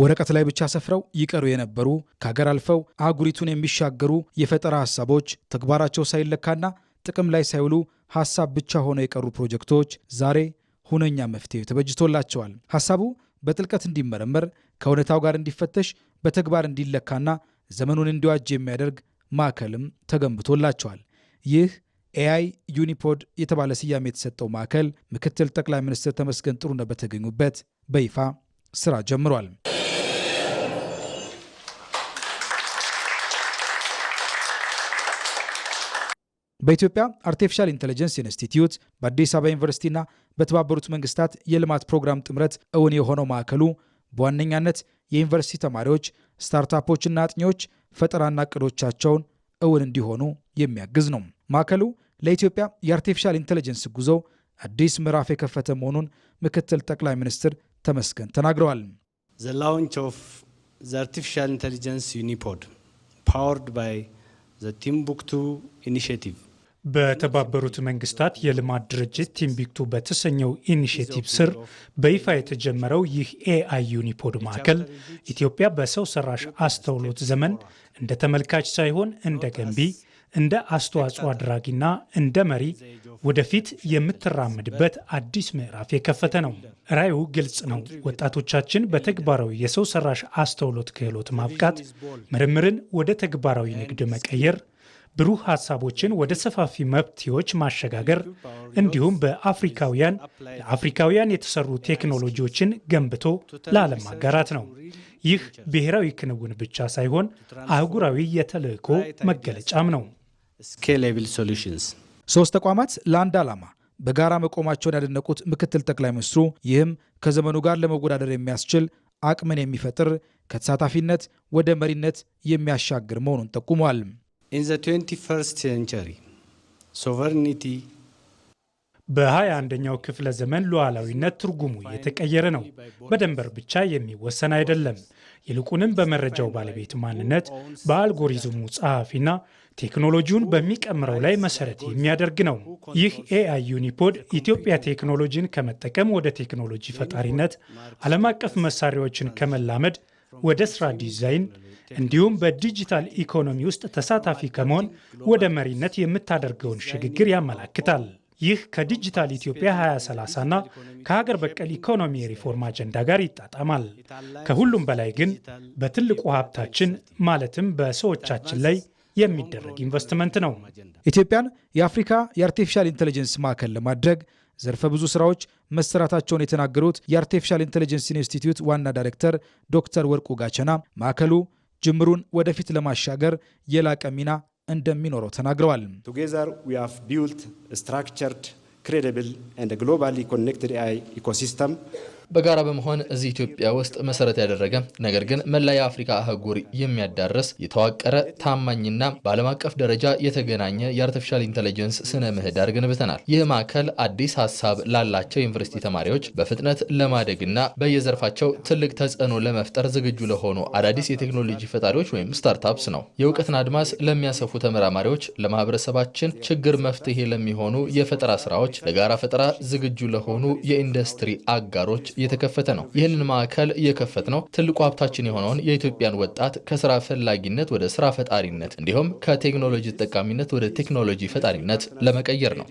ወረቀት ላይ ብቻ ሰፍረው ይቀሩ የነበሩ ከሀገር አልፈው አህጉሪቱን የሚሻገሩ የፈጠራ ሀሳቦች ተግባራቸው ሳይለካና ጥቅም ላይ ሳይውሉ ሀሳብ ብቻ ሆነው የቀሩ ፕሮጀክቶች ዛሬ ሁነኛ መፍትሄ ተበጅቶላቸዋል። ሀሳቡ በጥልቀት እንዲመረመር፣ ከእውነታው ጋር እንዲፈተሽ፣ በተግባር እንዲለካና ዘመኑን እንዲዋጅ የሚያደርግ ማዕከልም ተገንብቶላቸዋል። ይህ ኤአይ ዩኒፖድ የተባለ ስያሜ የተሰጠው ማዕከል ምክትል ጠቅላይ ሚኒስትር ተመስገን ጥሩነህ በተገኙበት በይፋ ስራ ጀምሯል። በኢትዮጵያ አርቲፊሻል ኢንተለጀንስ ኢንስቲትዩት በአዲስ አበባ ዩኒቨርሲቲና በተባበሩት መንግስታት የልማት ፕሮግራም ጥምረት እውን የሆነው ማዕከሉ በዋነኛነት የዩኒቨርሲቲ ተማሪዎች፣ ስታርታፖችና አጥኚዎች ፈጠራና እቅዶቻቸውን እውን እንዲሆኑ የሚያግዝ ነው። ማዕከሉ ለኢትዮጵያ የአርቲፊሻል ኢንተለጀንስ ጉዞ አዲስ ምዕራፍ የከፈተ መሆኑን ምክትል ጠቅላይ ሚኒስትር ተመስገን ተናግረዋል። The launch of the Artificial Intelligence Unipod powered by the Timbuktu Initiative በተባበሩት መንግስታት የልማት ድርጅት ቲምቢክቱ በተሰኘው ኢኒሼቲቭ ስር በይፋ የተጀመረው ይህ ኤአይ ዩኒፖድ ማዕከል ኢትዮጵያ በሰው ሰራሽ አስተውሎት ዘመን እንደ ተመልካች ሳይሆን እንደ ገንቢ፣ እንደ አስተዋጽኦ አድራጊና እንደ መሪ ወደፊት የምትራመድበት አዲስ ምዕራፍ የከፈተ ነው። ራዕዩ ግልጽ ነው። ወጣቶቻችን በተግባራዊ የሰው ሰራሽ አስተውሎት ክህሎት ማብቃት፣ ምርምርን ወደ ተግባራዊ ንግድ መቀየር፣ ብሩህ ሀሳቦችን ወደ ሰፋፊ መፍትሄዎች ማሸጋገር እንዲሁም ለአፍሪካውያን የተሰሩ ቴክኖሎጂዎችን ገንብቶ ለዓለም ማጋራት ነው። ይህ ብሔራዊ ክንውን ብቻ ሳይሆን አህጉራዊ የተልዕኮ መገለጫም ነው። Scalable solutions 3 ተቋማት ለአንድ ዓላማ በጋራ መቆማቸውን ያደነቁት ምክትል ጠቅላይ ሚኒስትሩ ይህም ከዘመኑ ጋር ለመወዳደር የሚያስችል አቅምን የሚፈጥር ከተሳታፊነት ወደ መሪነት የሚያሻግር መሆኑን ጠቁመዋል። In the 21st century, sovereignty በ21ኛው ክፍለ ዘመን ሉዓላዊነት ትርጉሙ የተቀየረ ነው። በድንበር ብቻ የሚወሰን አይደለም። ይልቁንም በመረጃው ባለቤት ማንነት፣ በአልጎሪዝሙ ጸሐፊና ቴክኖሎጂውን በሚቀምረው ላይ መሰረት የሚያደርግ ነው። ይህ ኤአይ ዩኒፖድ ኢትዮጵያ ቴክኖሎጂን ከመጠቀም ወደ ቴክኖሎጂ ፈጣሪነት፣ ዓለም አቀፍ መሳሪያዎችን ከመላመድ ወደ ስራ ዲዛይን እንዲሁም በዲጂታል ኢኮኖሚ ውስጥ ተሳታፊ ከመሆን ወደ መሪነት የምታደርገውን ሽግግር ያመላክታል። ይህ ከዲጂታል ኢትዮጵያ 2030ና ከሀገር በቀል ኢኮኖሚ ሪፎርም አጀንዳ ጋር ይጣጣማል። ከሁሉም በላይ ግን በትልቁ ሀብታችን ማለትም በሰዎቻችን ላይ የሚደረግ ኢንቨስትመንት ነው። ኢትዮጵያን የአፍሪካ የአርቲፊሻል ኢንተለጀንስ ማዕከል ለማድረግ ዘርፈ ብዙ ስራዎች መሰራታቸውን የተናገሩት የአርቲፊሻል ኢንተለጀንስ ኢንስቲትዩት ዋና ዳይሬክተር ዶክተር ወርቁ ጋቸና ማዕከሉ ጅምሩን ወደፊት ለማሻገር የላቀ ሚና እንደሚኖረው ተናግረዋል። Together we have built a structured, credible and globally connected AI ecosystem. በጋራ በመሆን እዚህ ኢትዮጵያ ውስጥ መሰረት ያደረገ ነገር ግን መላ የአፍሪካ አህጉር የሚያዳርስ የተዋቀረ ታማኝና በዓለም አቀፍ ደረጃ የተገናኘ የአርቲፊሻል ኢንተለጀንስ ስነ ምህዳር ገንብተናል። ይህ ማዕከል አዲስ ሀሳብ ላላቸው ዩኒቨርሲቲ ተማሪዎች በፍጥነት ለማደግና በየዘርፋቸው ትልቅ ተጽዕኖ ለመፍጠር ዝግጁ ለሆኑ አዳዲስ የቴክኖሎጂ ፈጣሪዎች ወይም ስታርታፕስ ነው። የእውቀትን አድማስ ለሚያሰፉ ተመራማሪዎች፣ ለማህበረሰባችን ችግር መፍትሄ ለሚሆኑ የፈጠራ ስራዎች፣ ለጋራ ፈጠራ ዝግጁ ለሆኑ የኢንዱስትሪ አጋሮች የተከፈተ ነው። ይህንን ማዕከል የከፈትነው ትልቁ ሀብታችን የሆነውን የኢትዮጵያን ወጣት ከስራ ፈላጊነት ወደ ስራ ፈጣሪነት እንዲሁም ከቴክኖሎጂ ተጠቃሚነት ወደ ቴክኖሎጂ ፈጣሪነት ለመቀየር ነው።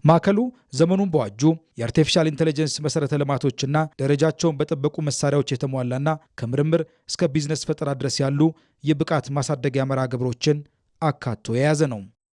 ማዕከሉ ዘመኑን በዋጁ የአርቲፊሻል ኢንተለጀንስ መሰረተ ልማቶችና ደረጃቸውን በጠበቁ መሳሪያዎች የተሟላና ከምርምር እስከ ቢዝነስ ፈጠራ ድረስ ያሉ የብቃት ማሳደጊያ መርሃ ግብሮችን አካቶ የያዘ ነው።